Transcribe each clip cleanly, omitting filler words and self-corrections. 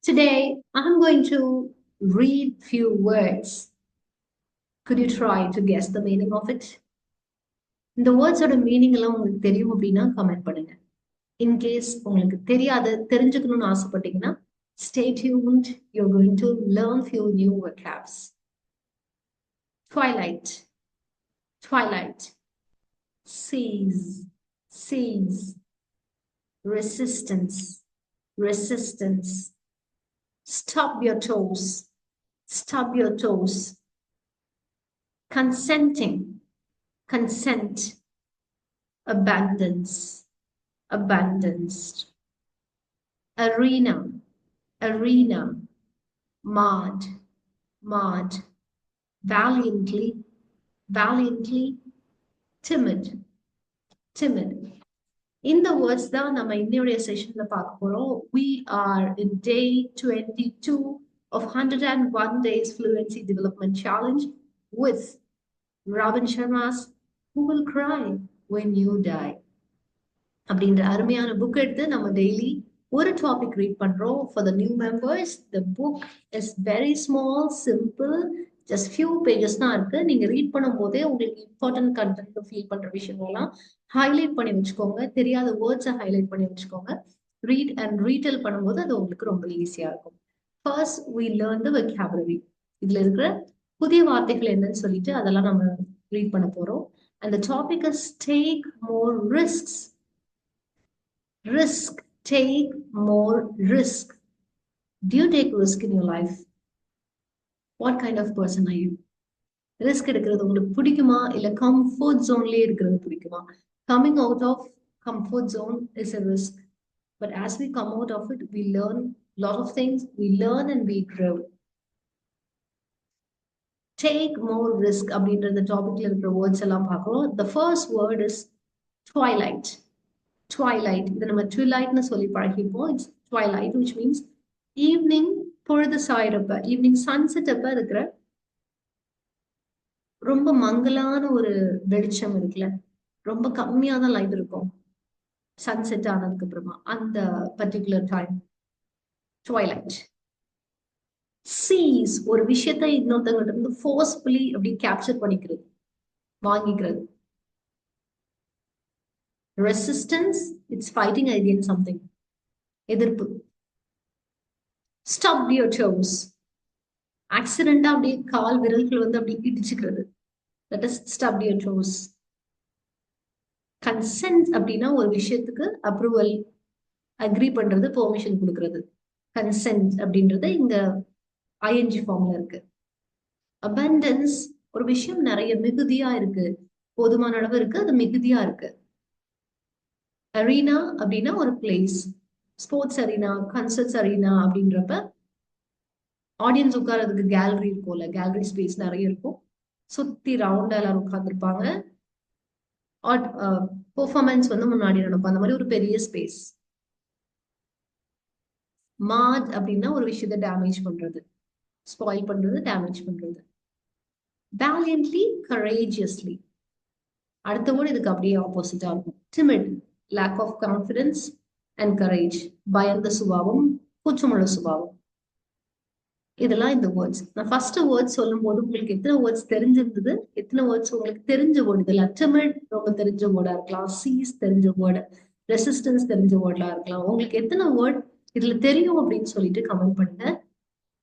Today, I'm going to read few words. Could you try to guess the meaning of it? இந்த வேர்ட்ஸோட meaning எல்லாம் உங்களுக்கு தெரியும் அப்படின்னா comment பண்ணுங்க. இன்கேஸ் உங்களுக்கு தெரியாது தெரிஞ்சுக்கணும்னு ஆசைப்பட்டீங்கன்னா stay tuned. You're going to learn few new vocabs. Twilight, twilight. Seas, seas. Resistance, resistance. Stub your toes, stub your toes. Consenting, consent. Abundance, abundance. Arena, arena. Mud, mud. Valiantly, valiantly. Timid, timid. In the words தான் நம்ம இன்னையோட செஷன்ல பார்க்க போறோம். We are in day 22 of 101 days fluency development challenge with Robin Sharma's Who Will Cry When You Die அப்படின்ற அருமையான book எடுத்து நம்ம daily ஒரு டாபிக் ரீட் பண்றோம். For the new members, the book is very small, simple, just few pages தான் இருக்கு. நீங்க read பண்ணும் போதே உங்களுக்கு இம்பார்ட்டன்ட் கண்டென்ட் ஃபீல் பண்ற விஷயங்கள்லாம் ஹைலைட் பண்ணி வச்சுக்கோங்க. தெரியாத வேர்ட்ஸை ஹைலைட் பண்ணி வச்சுக்கோங்க. ரீட் அண்ட் ரீடெல் பண்ணும்போது அது உங்களுக்கு ரொம்ப ஈஸியா இருக்கும். First we learn the vocabulary. இதுல இருக்கிற புதிய வார்த்தைகள் என்னன்னு சொல்லிட்டு அதெல்லாம் நம்ம ரீட் பண்ண போறோம். And the topic is take more risks. Risk, take more risk. Do you take risk in your life? What kind of person are you? Risk எடுக்கிறது உங்களுக்கு பிடிக்குமா இல்ல comfort zoneலயே இருக்கிறது பிடிக்குமா? Coming out of comfort zone is a risk. But as we come out of it, we learn a lot of things. We learn and we grow. Take more risk அப்படின்ற the topicல இருக்கிற words எல்லாம் பார்க்கிறோம். The first word is twilight. Twilight. இதை நம்ம twilightனு சொல்லி பழகிப்போம். It's twilight, which means evening பொழுது சாயிறப்ப, evening sunset அப்ப இருக்கிற ரொம்ப மங்கலான ஒரு வெளிச்சம் இருக்குல்ல, ரொம்ப கம்மியா தான் லைட் இருக்கும் சன்செட் ஆனதுக்கு அப்புறமா, அந்த பர்டிகுலர் டைம் ட்வைலைட். சீஸ், ஒரு விஷயத்தை இன்னொருத்தவங்க இருந்து ஃபோர்ஸ்ஃபுல்லி அப்படி கேப்சர் பண்ணிக்கிறது, வாங்கிக்கிறது. Resistance, it's fighting against something, எதிர்ப்பு. ஸ்டப் யுவர் டோஸ், ஆக்சிடென்டா அப்படியே கால் விரல்கள் வந்து அப்படி இடிச்சுக்கிறது. That is stub your toes. Consent அப்படின்னா ஒரு விஷயத்துக்கு அப்ரூவல், அக்ரி பண்றது, பெர்மிஷன் கொடுக்கிறது. கன்சென்ட் அப்படின்றது இங்க ஐஎன்ஜி ஃபார்ம்ல இருக்கு. abundance, ஒரு விஷயம் நிறைய மிகுதியா இருக்கு, போதுமான அளவு இருக்கு, அது மிகுதியா இருக்கு. அரீனா அப்படின்னா ஒரு place, sports arena, concerts arena அப்படின்றப்ப ஆடியன்ஸ் உட்கார்றதுக்கு கேலரி இருக்கும்ல, கேலரி ஸ்பேஸ் நிறைய இருக்கும், சுத்தி ரவுண்டா எல்லாரும் உட்கார்ந்துருப்பாங்க, பெர்ஃபார்மன்ஸ் வந்து முன்னாடி நடக்கும், அந்த மாதிரி ஒரு பெரிய ஸ்பேஸ். மாட் அப்படின்னா ஒரு விஷயத்தை டேமேஜ் பண்றது, ஸ்பாயில் பண்றது, டேமேஜ் பண்றது. வேலியன்ட்லி, கரேஜியஸ்லி. அடுத்த வேர்டு இதுக்கு அப்படியே ஆப்போசிட்டா இருக்கும். Timid, lack of confidence and courage, பயந்த சுபாவம், கூச்சமுள்ள சுபாவம். இதெல்லாம் இந்த வேர்ட்ஸ். நான் ஃபர்ஸ்ட் வேர்ட்ஸ் சொல்லும் போது உங்களுக்கு எத்தனை வேர்ட்ஸ் தெரிஞ்சிருந்தது, எத்தனை வேர்ட்ஸ் உங்களுக்கு தெரிஞ்ச வேர்டு? இதெல்லாம் டிமிட் ரொம்ப தெரிஞ்ச வேர்டா இருக்கலாம், சீஸ் தெரிஞ்ச வேர்டு, ரெசிஸ்டன்ஸ் தெரிஞ்ச வேர்டா இருக்கலாம். உங்களுக்கு எத்தனை வேர்ட் இதுல தெரியும் அப்படின்னு சொல்லிட்டு கமெண்ட் பண்ணுங்க.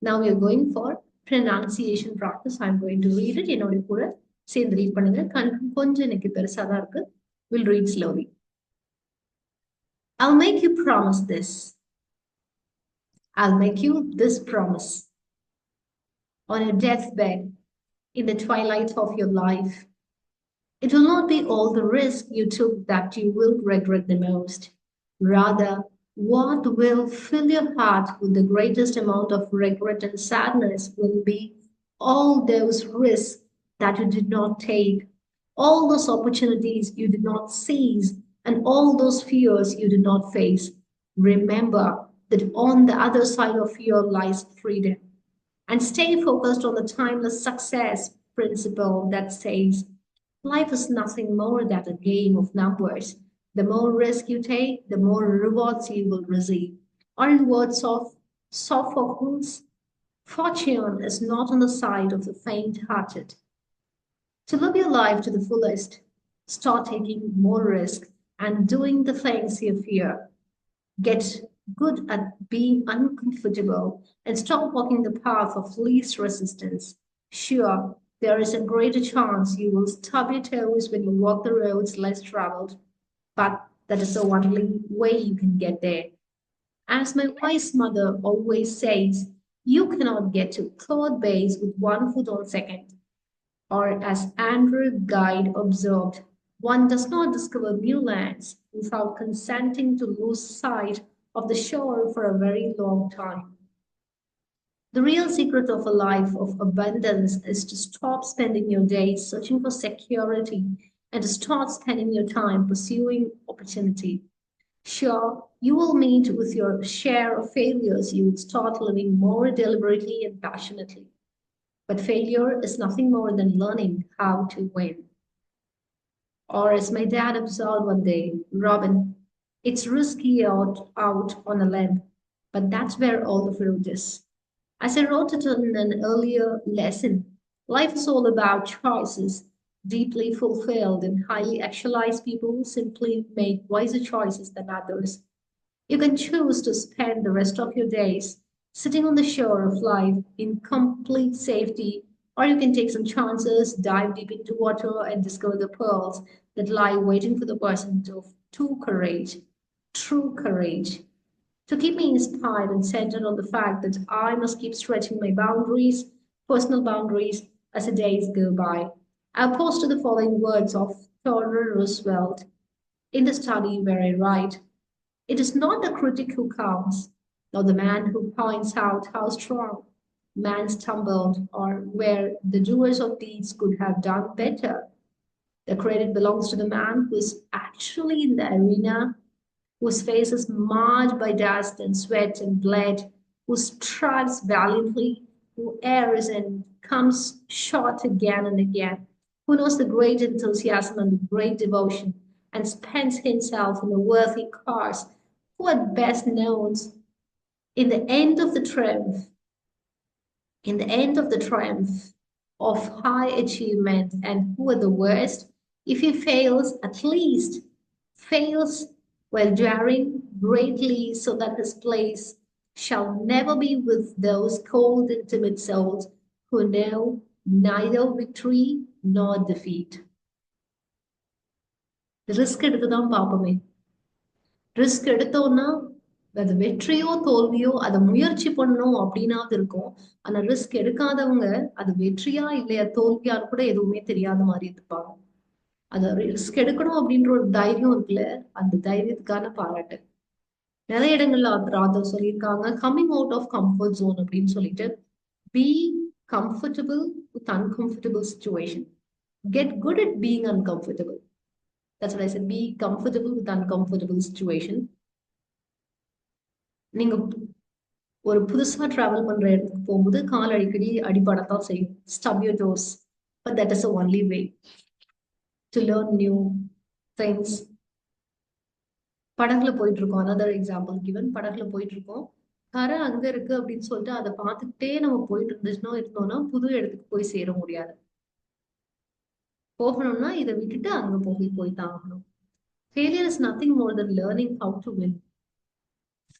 Now we are going for pronunciation practice. I'm going to read it. என்னோட கூட சேர்ந்து ரீட் பண்ணுங்க. கொஞ்சம் எனக்கு பெருசா தான் இருக்கு. We'll read slowly. I'll make you promise this. I'll make you this promise. On your deathbed, in the twilight of your life, it will not be all the risk you took that you will regret the most. Rather, what will fill your heart with the greatest amount of regret and sadness will be all those risks that you did not take, all those opportunities you did not seize, and all those fears you did not face. Remember that on the other side of fear lies freedom. And stay focused on the timeless success principle that says, life is nothing more than a game of numbers. The more risk you take, the more rewards you will receive. Or in words of Sophocles, fortune is not on the side of the faint-hearted. To live your life to the fullest, start taking more risk and doing the things you fear. Get good at being uncomfortable and stop walking the path of least resistance. Sure, there is a greater chance you will stub your toes when you walk the roads less traveled, but that is the only way you can get there. As my wise mother always says, you cannot get to third base with one foot on second. Or as Andrew Guide observed, one does not discover new lands without consenting to lose sight of the shore for a very long time. The real secret of a life of abundance is to stop spending your days searching for security and to start spending your time pursuing opportunity. Sure, you will meet with your share of failures. You will start living more deliberately and passionately. But failure is nothing more than learning how to win. Or as my dad observed one day, Robin, it's risky out on a limb, but that's where all the fruit is. As I wrote it in an earlier lesson, life is all about choices. Deeply fulfilled and highly actualized people simply make wiser choices than others. You can choose to spend the rest of your days sitting on the shore of life in complete safety, or you can take some chances, dive deep into water, and discover the pearls that lie waiting for the person to courage, true courage. To keep me inspired and centered on the fact that I must keep stretching my boundaries, personal boundaries, as the days go by. I'll post the following words of Theodore Roosevelt in the study where I write. It is not the critic who counts, nor the man who points out how strong man stumbled or where the doers of deeds could have done better. The credit belongs to the man who is actually in the arena, whose face is marred by dust and sweat and blood, who strives valiantly, who errs and comes short again and again, who knows the great enthusiasm and the great devotion, and spends himself in a worthy cause, who at best knows in the end of the triumph, in the end of the triumph of high achievement, and who at the worst, if he fails, at least fails while daring greatly so that his place shall never be with those cold and timid souls who know neither victory nor defeat. Risk எடுத்து தான் பார்ப்போமே. Risk எடுத்தோம்னா அது வெற்றியோ தோல்வியோ அதை முயற்சி பண்ணணும் அப்படின்னாவது இருக்கும். ஆனா ரிஸ்க் எடுக்காதவங்க அது வெற்றியா இல்லையா தோல்வியான்னு கூட எதுவுமே தெரியாத மாதிரி இருப்பாங்க. அது ரிஸ்க் எடுக்கணும் அப்படின்ற ஒரு தைரியம் இருக்குல்ல, அந்த தைரியத்துக்கான பாராட்டு. நிறைய இடங்கள்ல ஆத்தர் சொல்லியிருக்காங்க coming out of comfort zone அப்படின்னு சொல்லிட்டு, be comfortable with uncomfortable situation, get good at being uncomfortable. That's what I said, be comfortable with uncomfortable situation. நீங்க ஒரு புதுசா டிராவல் பண்ற இடத்துக்கு போகும்போது கால் அடிக்கடி அடிபடத்தான் செய்யும். Stub your toes, but that is the only way to learn new things. படகுல போயிட்டு இருக்கோம், another example given, படகுல போயிட்டு இருக்கோம், கரை அங்க இருக்கு அப்படின்னு சொல்லிட்டு அதை பார்த்துக்கிட்டே நம்ம போயிட்டு இருந்தோம்னா புது இடத்துக்கு போய் சேர முடியாது. போகணும்னா இதை விட்டுட்டு அங்க போய்தான் ஆகணும். Failure is nothing more than learning how to win.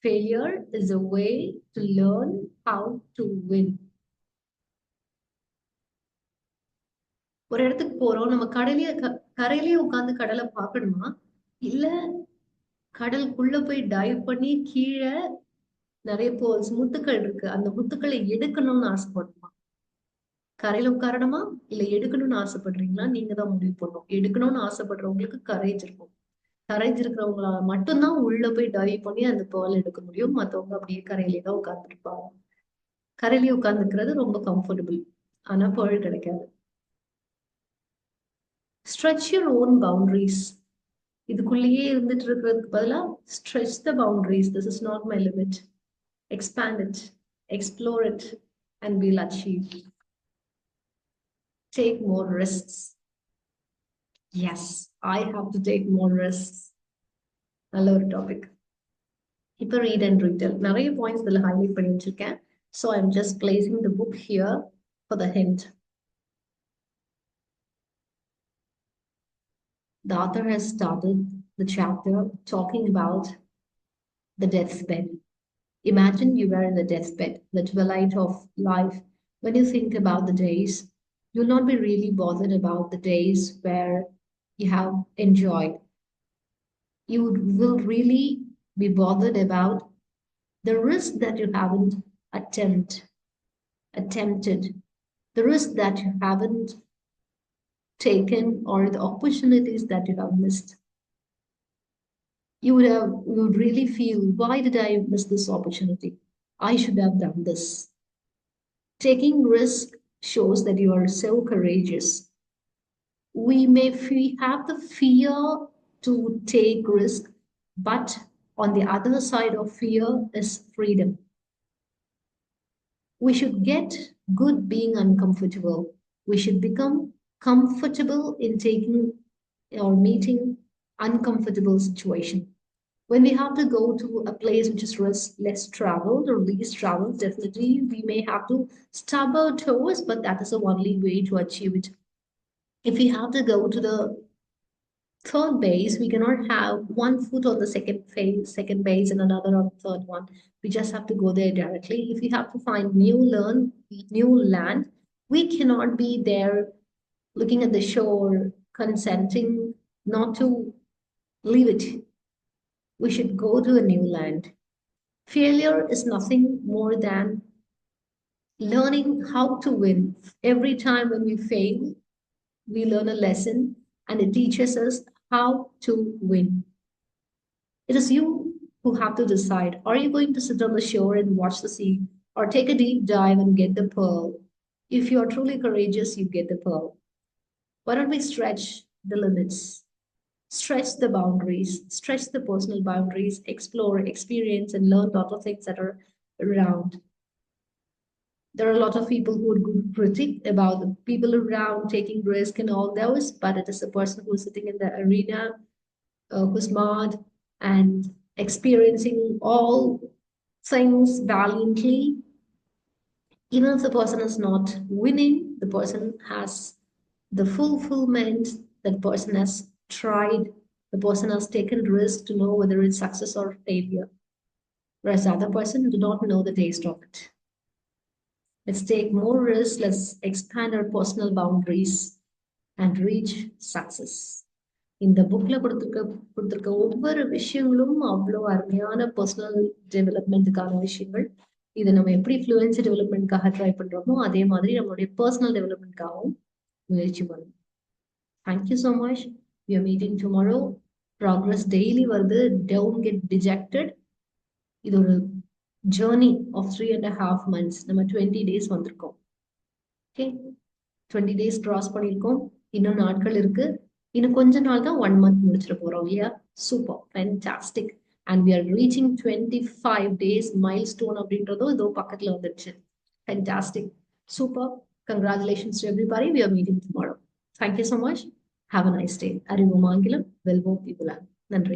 Failure is a way to learn how to win. ஒரு இடத்துக்கு போறோம், நம்ம கரையிலேயே உட்கார்ந்து கடலை பார்க்கணுமா, இல்ல கடலுக்குள்ள போய் டைவ் பண்ணி கீழே நிறைய முத்துக்கள் இருக்கு, அந்த முத்துக்களை எடுக்கணும்னு ஆசைப்படணுமா? கரையில உட்காரணுமா இல்ல எடுக்கணும்னு ஆசைப்படுறீங்களா? நீங்க தான் முடிவு பண்ணணும். எடுக்கணும்னு ஆசைப்படுறவங்களுக்கு கரேஜ் இருக்கும். கரேஜ் இருக்கிறவங்களால மட்டும்தான் உள்ள போய் டைவ் பண்ணி அந்த பேர்ல் எடுக்க முடியும். மத்தவங்க அப்படியே கரையிலே தான் உட்கார்ந்துருப்பாங்க. கரையிலேயே உட்கார்ந்துக்கிறது ரொம்ப கம்ஃபர்டபுள், ஆனா பேர்ல் கிடைக்காது. Stretch your own boundaries. இதுக்குள்ளேயே இருந்துட்டு இருக்கிறதுக்கு பதிலா stretch the boundaries. This is not my limit. Expand it, explore it, and we'll achieve. Take more risks. Yes, I have to take more risks. நல்ல ஒரு topic. இப்போ read and retell நிறைய points இதில் highlight பண்ணி வச்சிருக்கேன். So I'm just placing the book here for the hint. The author has started the chapter talking about the deathbed. Imagine you were in the deathbed, the twilight of life. When you think about the days, you'll not be really bothered about the days where you have enjoyed. You will really be bothered about the risk that you haven't attempted, the risk that you haven't taken, or the opportunities that you have missed. You would really feel, why did I miss this opportunity? I should have done this. Taking risk shows that you are so courageous. We may have the fear to take risk, but on the other side of fear is freedom. We should get good being uncomfortable. We should become comfortable in taking or meeting uncomfortable situation. When we have to go to a place which is less traveled or least traveled, definitely we may have to stub our toes, but that is the only way to achieve it. If we have to go to the third base, we cannot have one foot on the second base and another on the third one. We just have to go there directly. If we have to find new land, we cannot be there looking at the shore, consenting not to leave it. We should go to a new land. Failure is nothing more than learning how to win. Every time when we fail, we learn a lesson and it teaches us how to win. It is you who have to decide. Are you going to sit on the shore and watch the sea, or take a deep dive and get the pearl? If you are truly courageous, you get the pearl. Why don't we stretch the limits? Stretch the boundaries, stretch the personal boundaries, explore, experience, and learn a lot of things that are around. There are a lot of people who would critique about the people around taking risk and all those, but it is a person who is sitting in the arena, who's smart and experiencing all things valiantly. Even if the person is not winning, the person has the fulfillment, that person has tried, the person has taken risk to know whether it's success or failure. Whereas the other person do not know the taste of it. Let's take more risks, let's expand our personal boundaries and reach success. இந்த புக்ல கொடுத்திருக்க ஒவ்வொரு விஷயங்களும் அவ்வளோ அருமையான personal டெவலப்மெண்ட்டுக்கான விஷயங்கள். இதை நம்ம எப்படி ஃப்ளூயன்சி டெவலப்மெண்ட்காக ட்ரை பண்றோமோ அதே மாதிரி நம்மளுடைய பர்சனல் டெவலப்மெண்ட்காகவும் முயற்சி பண்ணணும். Thank you so much. We are meeting tomorrow. Progress daily வருது. Don't get dejected. இது ஒரு ஜேர்னி ஆஃப் 3.5 months. நம்ம 20 days வந்திருக்கோம். ஓகே, 20 days கிராஸ் பண்ணியிருக்கோம். இன்னும் நாட்கள் இருக்கு. இன்னும் கொஞ்ச நாள் தான் 1 month முடிச்சிட போறோம் இல்லையா? Super, fantastic. And we are reaching 25 days milestone அப்படின்றதும் இதோ பக்கத்துல வந்துடுச்சு. Fantastic, super. Congratulations to everybody. We are meeting tomorrow. Thank you so much. Have a nice day. அறிவோம் ஆங்கிலம், வெல்வோம் இங்கிலாந்து. நன்றி.